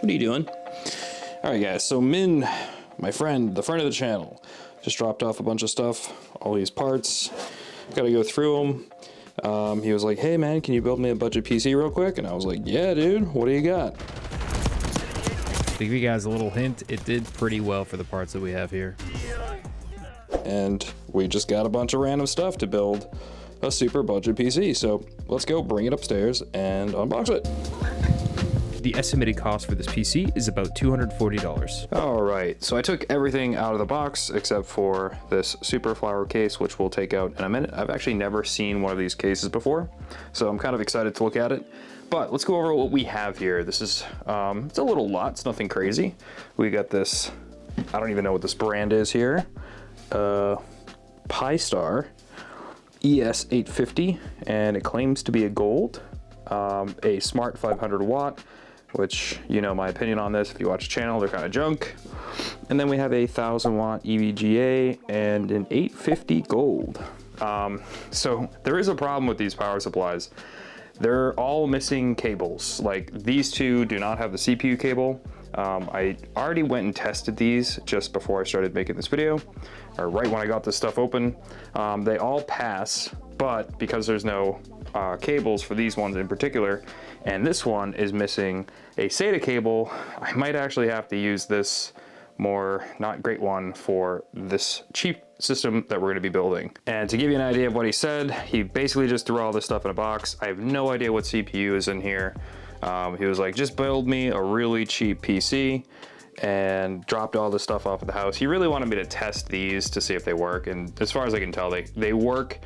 What are you doing? All right, guys. So Min, my friend, the friend of the channel, just dropped off a bunch of stuff, all these parts. Got to go through them. He was like, hey, man, can you build me a budget PC real quick? And I was like, yeah, dude. What do you got? To give you guys a little hint, it did pretty well for the parts that we have here. And we just got a bunch of random stuff to build a super budget PC. So let's go bring it upstairs and unbox it. The estimated cost for this PC is about $240. All right, so I took everything out of the box except for this super flower case, which we'll take out in a minute. I've actually never seen one of these cases before, so I'm kind of excited to look at it. But let's go over what we have here. This is, it's a little lot, it's nothing crazy. We got this, I don't even know what this brand is here. Pi-Star ES850, and it claims to be a gold. A smart 500 watt, which you know my opinion on this if you watch the channel, they're kind of junk. And then we have a 1000 watt EVGA and an 850 gold. So there is a problem with these power supplies. They're all missing cables. Like these two do not have the CPU cable. I already went and tested these just before I started making this video, or right when I got this stuff open. They all pass, but because there's no cables for these ones in particular, and this one is missing a SATA cable, I might actually have to use this more not great one for this cheap system that we're going to be building. And to give you an idea of what he said, he basically just threw all this stuff in a box. I have no idea what CPU is in here. He was like, just build me a really cheap PC, and dropped all this stuff off at the house. He really wanted me to test these to see if they work, and as far as I can tell, they work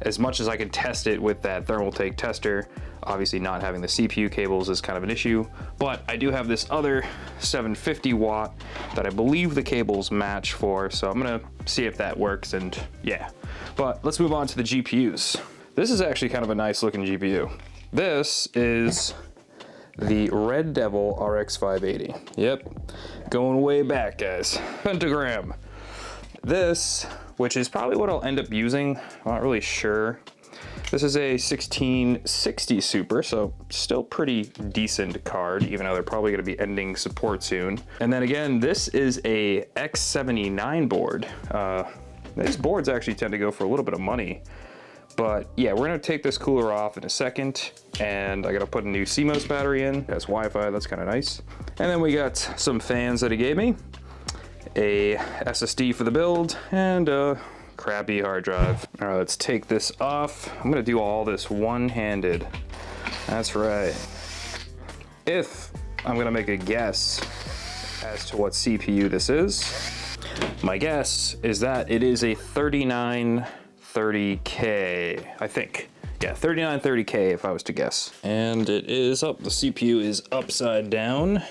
as much as I can test it with that Thermaltake tester. Obviously not having the CPU cables is kind of an issue, but I do have this other 750 watt that I believe the cables match for, so I'm gonna see if that works, and yeah. But let's move on to the GPUs. This is actually kind of a nice looking GPU. This is the Red Devil RX 580. Yep, going way back, guys. Pentagram. This, which is probably what I'll end up using, I'm not really sure. This is a 1660 Super, so still pretty decent card, even though they're probably gonna be ending support soon. And then again, this is a X79 board. These boards actually tend to go for a little bit of money. But yeah, we're gonna take this cooler off in a second, and I gotta put a new CMOS battery in. It has Wi-Fi, that's kind of nice. And then we got some fans that he gave me, a SSD for the build, and a crappy hard drive. All right, let's take this off. I'm gonna do all this one-handed. That's right. If I'm gonna make a guess as to what CPU this is, my guess is that it is a 3930K, I think. Yeah, 3930K if I was to guess. And it is up, the CPU is upside down.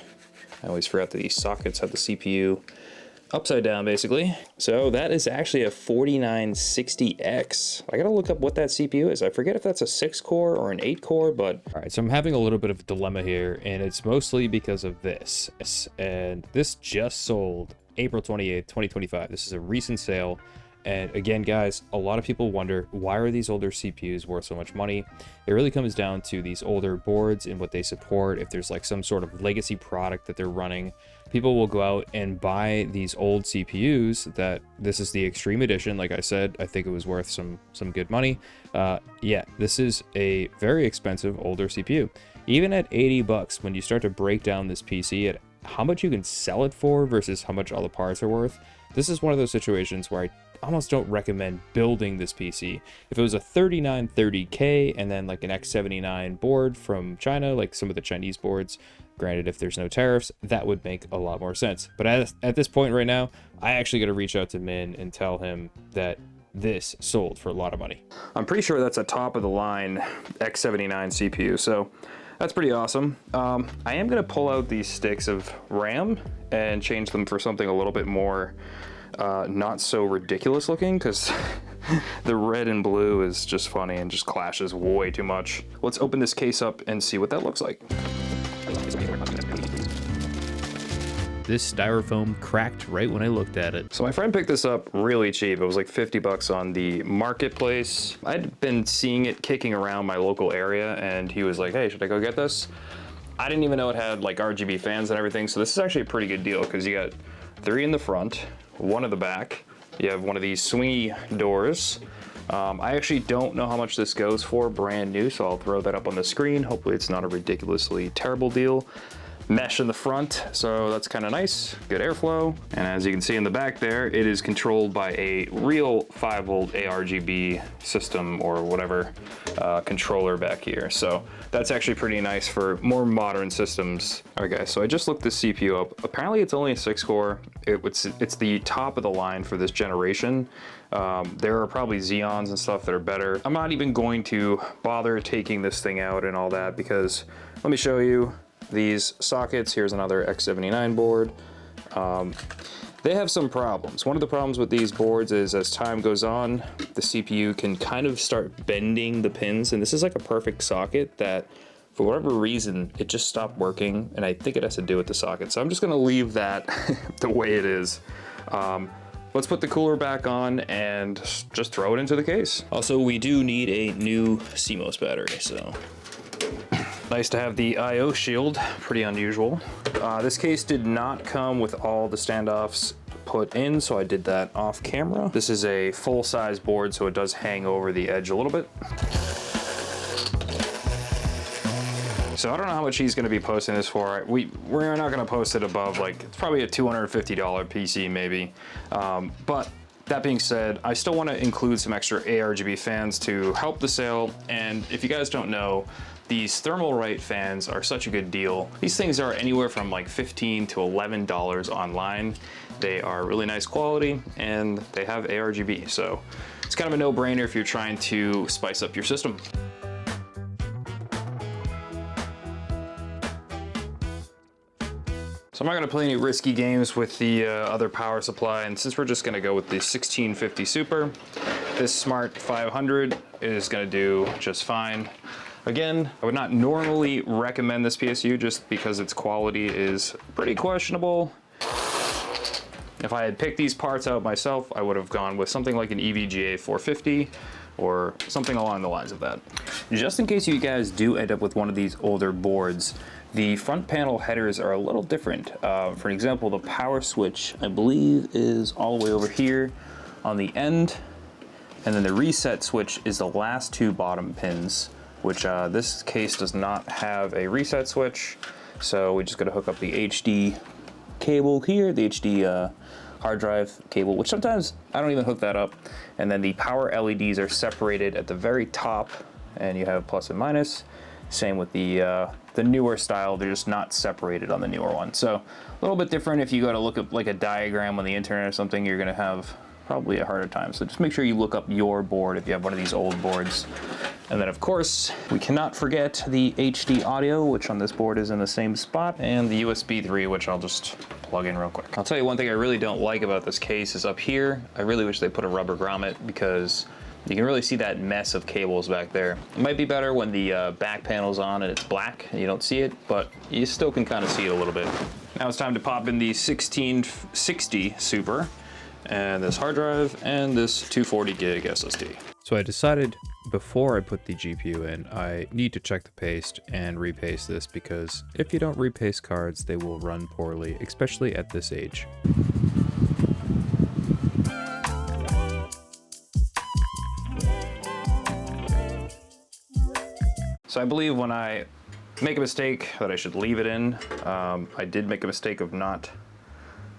I always forgot that these sockets have the CPU upside down, basically. So that is actually a 4960X. I gotta look up what that CPU is. I forget if that's a 6-core or an 8-core, but... All right, so I'm having a little bit of a dilemma here, and it's mostly because of this. And this just sold April 28th, 2025. This is a recent sale. And again, guys, a lot of people wonder, why are these older CPUs worth so much money? It really comes down to these older boards and what they support. If there's like some sort of legacy product that they're running, people will go out and buy these old CPUs. That this is the Extreme Edition. Like I said, I think it was worth some good money. Yeah, this is a very expensive older CPU. Even at 80 bucks, when you start to break down this PC at how much you can sell it for versus how much all the parts are worth, this is one of those situations where I almost don't recommend building this PC. If it was a 3930K and then like an X79 board from China, like some of the Chinese boards, granted if there's no tariffs, that would make a lot more sense. But at this point right now, I actually got to reach out to Min and tell him that this sold for a lot of money. I'm pretty sure that's a top of the line X79 CPU, so that's pretty awesome. I am gonna pull out these sticks of RAM and change them for something a little bit more not so ridiculous looking, because the red and blue is just funny and just clashes way too much. Let's open this case up and see what that looks like. This styrofoam cracked right when I looked at it. So my friend picked this up really cheap. It was like 50 bucks on the marketplace. I'd been seeing it kicking around my local area, and he was like, hey, should I go get this? I didn't even know it had like RGB fans and everything, so this is actually a pretty good deal because you got 3 in the front, 1 in the back. You have one of these swingy doors. I actually don't know how much this goes for brand new, so I'll throw that up on the screen. Hopefully it's not a ridiculously terrible deal. Mesh in the front, so that's kind of nice, good airflow. And as you can see in the back there, it is controlled by a real 5-volt ARGB system or whatever controller back here. So that's actually pretty nice for more modern systems. All right guys, so I just looked this CPU up. Apparently it's only a 6-core. It's the top of the line for this generation. There are probably Xeons and stuff that are better. I'm not even going to bother taking this thing out and all that because let me show you these sockets. Here's another X79 board. They have some problems. One of the problems with these boards is as time goes on, the CPU can kind of start bending the pins, and this is like a perfect socket that for whatever reason, it just stopped working, and I think it has to do with the socket. So I'm just gonna leave that the way it is. Let's put the cooler back on and just throw it into the case. Also, we do need a new CMOS battery, so. Nice to have the I/O shield, pretty unusual. This case did not come with all the standoffs put in, so I did that off camera. This is a full-size board, so it does hang over the edge a little bit. So I don't know how much he's gonna be posting this for. We're not gonna post it above, like, it's probably a $250 PC maybe. But that being said, I still wanna include some extra ARGB fans to help the sale. And if you guys don't know, these thermal right fans are such a good deal. These things are anywhere from like $15 to $11 online. They are really nice quality and they have ARGB. So it's kind of a no-brainer if you're trying to spice up your system. So I'm not gonna play any risky games with the other power supply, and since we're just gonna go with the 1650 Super, this Smart 500 is gonna do just fine. Again, I would not normally recommend this PSU just because its quality is pretty questionable. If I had picked these parts out myself, I would have gone with something like an EVGA 450 or something along the lines of that. Just in case you guys do end up with one of these older boards, the front panel headers are a little different. For example, the power switch, I believe, is all the way over here on the end, and then the reset switch is the last 2 bottom pins, which this case does not have a reset switch. So we just gotta hook up the HD cable here, the HD hard drive cable, which sometimes I don't even hook that up. And then the power LEDs are separated at the very top, and you have plus and minus. Same with the newer style, they're just not separated on the newer one. So a little bit different. If you go to look up like a diagram on the internet or something, you're gonna have probably a harder time. So just make sure you look up your board if you have one of these old boards. And then of course, we cannot forget the HD audio, which on this board is in the same spot, and the USB 3, which I'll just plug in real quick. I'll tell you one thing I really don't like about this case is up here. I really wish they put a rubber grommet because you can really see that mess of cables back there. It might be better when the back panel's on and it's black and you don't see it, but you still can kind of see it a little bit. Now it's time to pop in the 1660 Super, and this hard drive, and this 240 gig SSD. So I decided before I put the GPU in, I need to check the paste and repaste this because if you don't repaste cards, they will run poorly, especially at this age. So I believe when I make a mistake that I should leave it in. I did make a mistake of not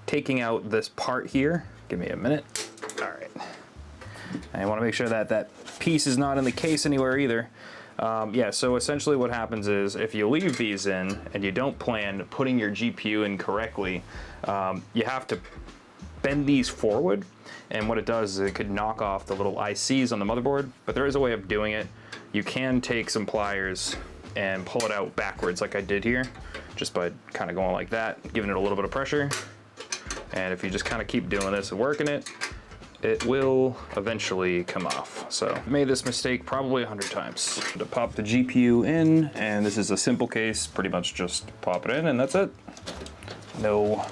taking out this part here. Give me a minute. All right. I want to make sure that that piece is not in the case anywhere either. Yeah, so essentially what happens is if you leave these in and you don't plan putting your GPU in correctly, you have to bend these forward, and what it does is it could knock off the little ICs on the motherboard, but there is a way of doing it. You can take some pliers and pull it out backwards like I did here, just by kind of going like that, giving it a little bit of pressure. And if you just kind of keep doing this and working it, it will eventually come off. So I made this mistake probably 100 times. To pop the GPU in, and this is a simple case, pretty much just pop it in and that's it. No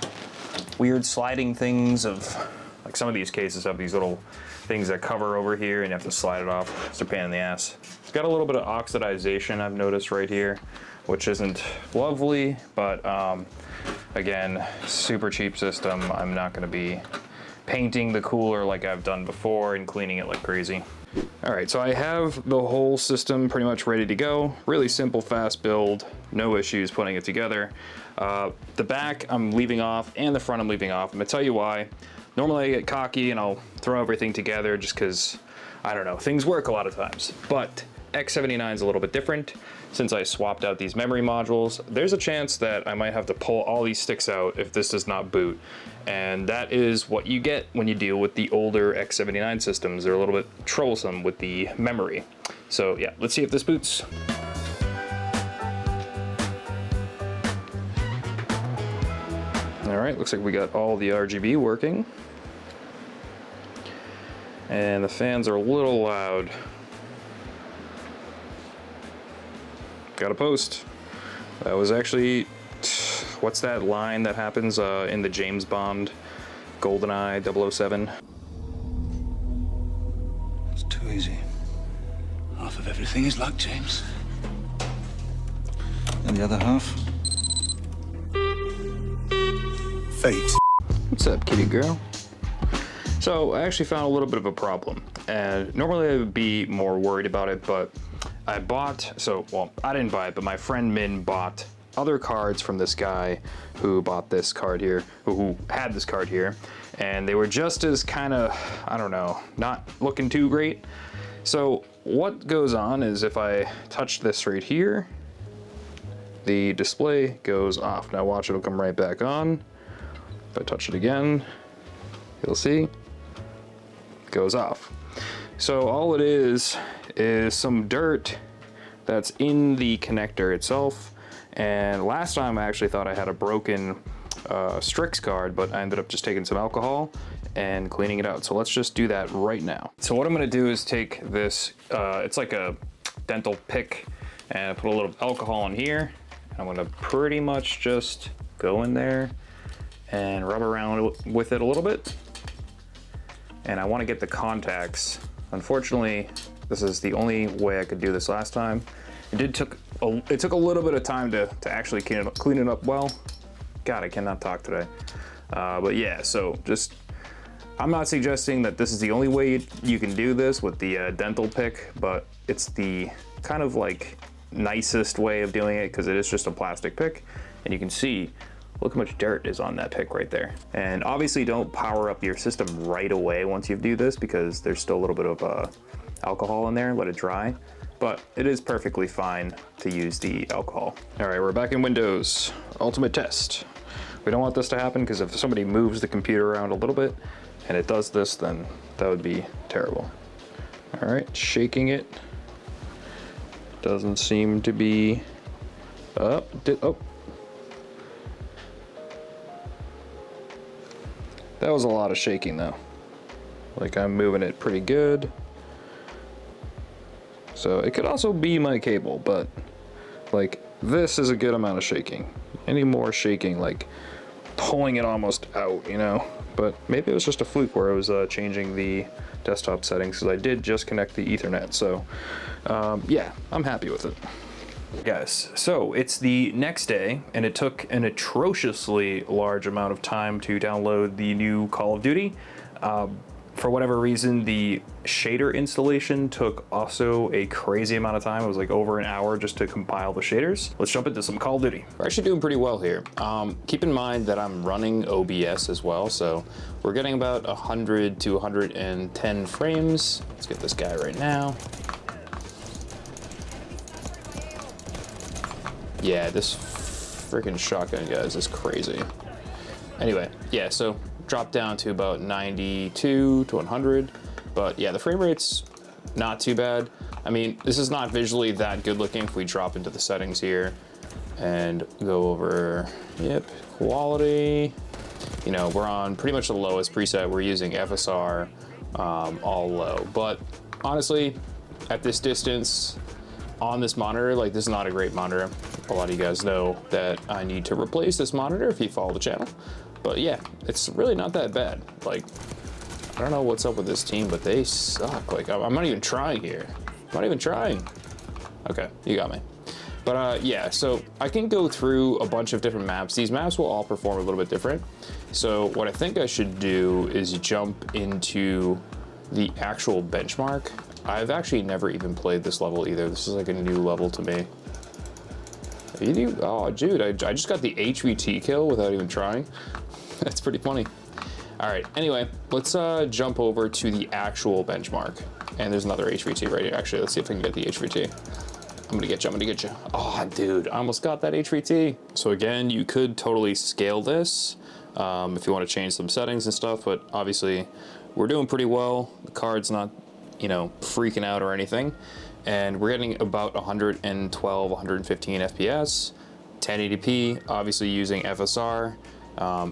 weird sliding things of, like some of these cases have these little things that cover over here and you have to slide it off. It's a pain in the ass. It's got a little bit of oxidization I've noticed right here. which isn't lovely, but again, super cheap system. I'm not gonna be painting the cooler like I've done before and cleaning it like crazy. All right, so I have the whole system pretty much ready to go. Really simple, fast build, no issues putting it together. The back I'm leaving off and the front I'm leaving off. I'm gonna tell you why. Normally I get cocky and I'll throw everything together just because, I don't know, things work a lot of times. But X79 is a little bit different. Since I swapped out these memory modules, there's a chance that I might have to pull all these sticks out if this does not boot. And that is what you get when you deal with the older X79 systems. They're a little bit troublesome with the memory. So yeah, let's see if this boots. All right, looks like we got all the RGB working. And the fans are a little loud. Got a post. That was actually, what's that line that happens in the James Bond GoldenEye 007? It's too easy. Half of everything is luck, James. And the other half? Fate. What's up, kitty girl? So I actually found a little bit of a problem, and normally I would be more worried about it, but I bought, well, I didn't buy it, but my friend Min bought other cards from this guy who bought this card here, who had this card here, and they were just as kind of, I don't know, not looking too great. So what goes on is if I touch this right here, the display goes off. Now watch, it'll come right back on. If I touch it again, you'll see, it goes off. So all it is some dirt that's in the connector itself. And last time I actually thought I had a broken Strix card, but I ended up just taking some alcohol and cleaning it out. So let's just do that right now. So what I'm gonna do is take this, it's like a dental pick, and put a little alcohol in here. I'm gonna pretty much just go in there and rub around with it a little bit. And I wanna get the contacts. Unfortunately, this is the only way I could do this last time. It took a little bit of time to actually clean it up well. God, I cannot talk today. But yeah, so just, I'm not suggesting that this is the only way you can do this with the dental pick, but it's the kind of like nicest way of doing it because it is just a plastic pick, and you can see, look how much dirt is on that pick right there. And obviously don't power up your system right away once you do this because there's still a little bit of alcohol in there, let it dry. But it is perfectly fine to use the alcohol. All right, we're back in Windows. Ultimate test. We don't want this to happen because if somebody moves the computer around a little bit and it does this, then that would be terrible. All right, shaking it. Doesn't seem to be up. Oh. That was a lot of shaking though. Like I'm moving it pretty good. So it could also be my cable, but like this is a good amount of shaking. Any more shaking, like pulling it almost out, you know? But maybe it was just a fluke where I was changing the desktop settings because I did just connect the Ethernet. So yeah, I'm happy with it. Guys, so it's the next day and it took an atrociously large amount of time to download the new Call of Duty. For whatever reason, the shader installation took also a crazy amount of time. It was like over an hour just to compile the shaders. Let's jump into some Call of Duty. We're actually doing pretty well here. Keep in mind that I'm running OBS as well, so we're getting about 100 to 110 frames. Let's get this guy right now. Yeah, this freaking shotgun, guys, is crazy. Anyway, yeah, so dropped down to about 92 to 100, but yeah, the frame rate's not too bad. I mean, this is not visually that good looking if we drop into the settings here and go over, yep, quality. You know, we're on pretty much the lowest preset. We're using FSR, all low, but honestly, at this distance, on this monitor, like this is not a great monitor. A lot of you guys know that I need to replace this monitor if you follow the channel. But yeah, it's really not that bad. Like, I don't know what's up with this team, but they suck. Like, I'm not even trying here. I'm not even trying. Okay, you got me. But yeah, so I can go through a bunch of different maps. These maps will all perform a little bit different. So what I think I should do is jump into the actual benchmark. I've actually never even played this level either. This is like a new level to me. Oh, dude, I just got the HVT kill without even trying. That's pretty funny. All right, anyway, let's jump over to the actual benchmark. And there's another HVT right here. Actually, let's see if I can get the HVT. I'm gonna get you. Oh, dude, I almost got that HVT. So again, you could totally scale this if you want to change some settings and stuff, but obviously we're doing pretty well. The card's not, you know, freaking out or anything. And we're getting about 112, 115 FPS, 1080p, obviously using FSR.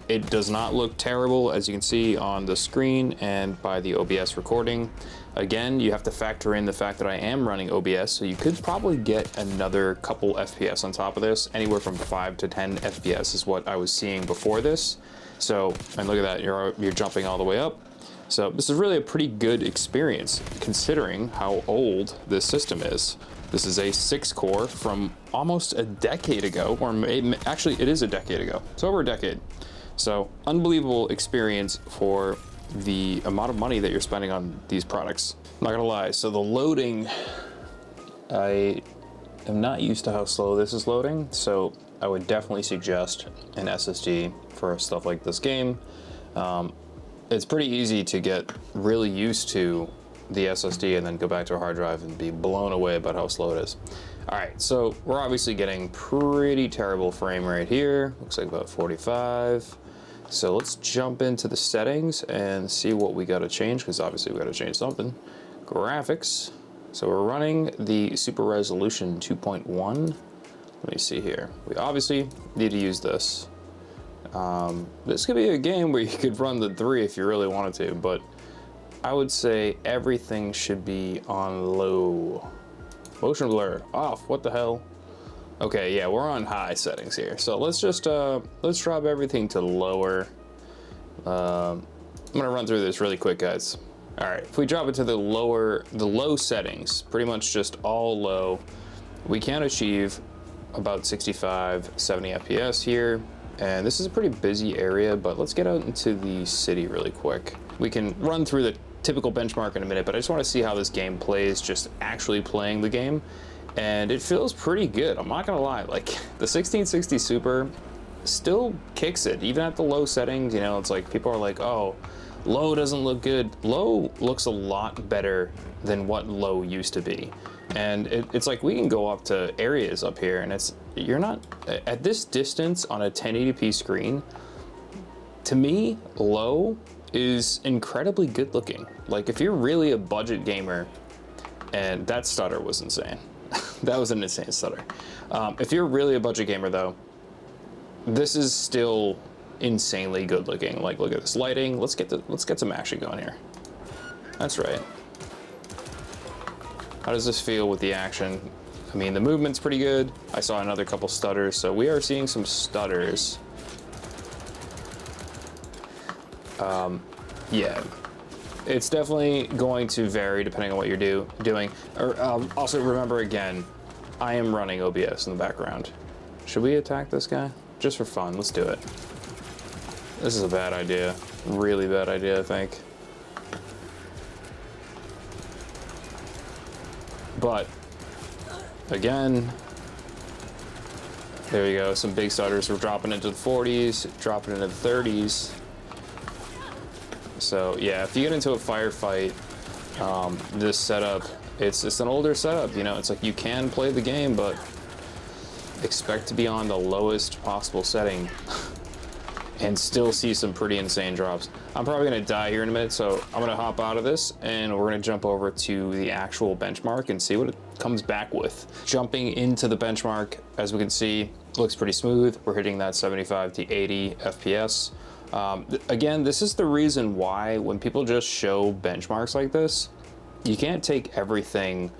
It does not look terrible, as you can see on the screen and by the OBS recording. Again, you have to factor in the fact that I am running OBS, so you could probably get another couple FPS on top of this. Anywhere from 5 to 10 FPS is what I was seeing before this. So, and look at that, you're jumping all the way up. So this is really a pretty good experience considering how old this system is. This is a 6-core from almost a decade ago, or actually it is a decade ago. It's over a decade. So unbelievable experience for the amount of money that you're spending on these products. I'm not gonna lie, so the loading, I am not used to how slow this is loading, so I would definitely suggest an SSD for stuff like this game. It's pretty easy to get really used to the SSD and then go back to a hard drive and be blown away about how slow it is. All right, so we're obviously getting pretty terrible frame rate here. Looks like about 45. So let's jump into the settings and see what we gotta change, because obviously we gotta change something. Graphics. So we're running the Super Resolution 2.1. Let me see here. We obviously need to use this. This could be a game where you could run the 3 if you really wanted to, but I would say everything should be on low. Motion blur off, what the hell? Okay, yeah, we're on high settings here. So let's just, let's drop everything to lower. I'm gonna run through this really quick, guys. All right, if we drop it to the low settings, pretty much just all low, we can achieve about 65, 70 FPS here. And this is a pretty busy area, but let's get out into the city really quick. We can run through the typical benchmark in a minute, but I just want to see how this game plays, just actually playing the game. And it feels pretty good, I'm not gonna lie. Like, the 1660 Super still kicks it, even at the low settings. You know, it's like people are like, oh, low doesn't look good. Low looks a lot better than what low used to be. And it's like we can go up to areas up here, and you're not, at this distance on a 1080p screen, to me, low is incredibly good looking. Like, if you're really a budget gamer, and that stutter was insane. That was an insane stutter. If you're really a budget gamer though, this is still insanely good looking. Like, look at this lighting. Let's get some action going here. That's right. How does this feel with the action? I mean, the movement's pretty good. I saw another couple stutters, so we are seeing some stutters. Yeah, it's definitely going to vary depending on what you're doing. Also remember, again, I am running OBS in the background. Should we attack this guy? Just for fun, let's do it. This is a bad idea. Really bad idea, I think. But, again, there you go, some big stutters. We're dropping into the 40s, dropping into the 30s. So yeah, if you get into a firefight, this setup, it's an older setup, you know, it's like you can play the game, but expect to be on the lowest possible setting and still see some pretty insane drops. I'm probably gonna die here in a minute, so I'm gonna hop out of this and we're gonna jump over to the actual benchmark and see what it comes back with. Jumping into the benchmark, as we can see, looks pretty smooth. We're hitting that 75 to 80 FPS. Again, this is the reason why when people just show benchmarks like this, you can't take everything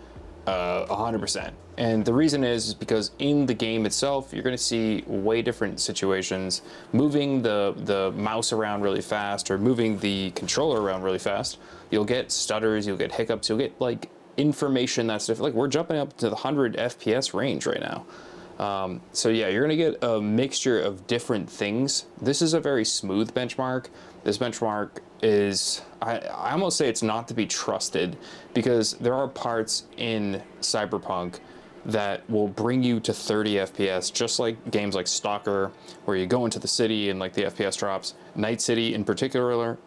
100%. And the reason is because in the game itself, you're gonna see way different situations. Moving the mouse around really fast or moving the controller around really fast, you'll get stutters, you'll get hiccups, you'll get like information that's different. Like, we're jumping up to the 100 FPS range right now. So yeah, you're gonna get a mixture of different things. This is a very smooth benchmark. This benchmark is, I almost say it's not to be trusted, because there are parts in Cyberpunk that will bring you to 30 FPS, just like games like Stalker, where you go into the city and like the FPS drops. Night City in particular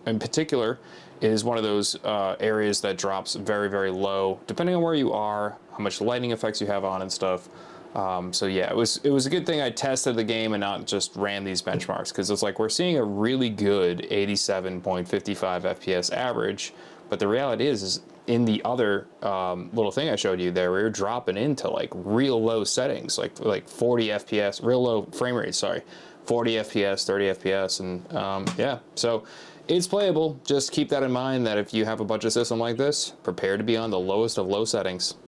is one of those areas that drops very, very low, depending on where you are, how much lighting effects you have on and stuff. So yeah, it was a good thing I tested the game and not just ran these benchmarks, because it's like we're seeing a really good 87.55 FPS average, but the reality is in the other little thing I showed you there, we were dropping into like real low settings, like 40 FPS, real low frame rates, sorry, 40 FPS, 30 FPS, and yeah, so it's playable. Just keep that in mind, that if you have a budget system like this, prepare to be on the lowest of low settings.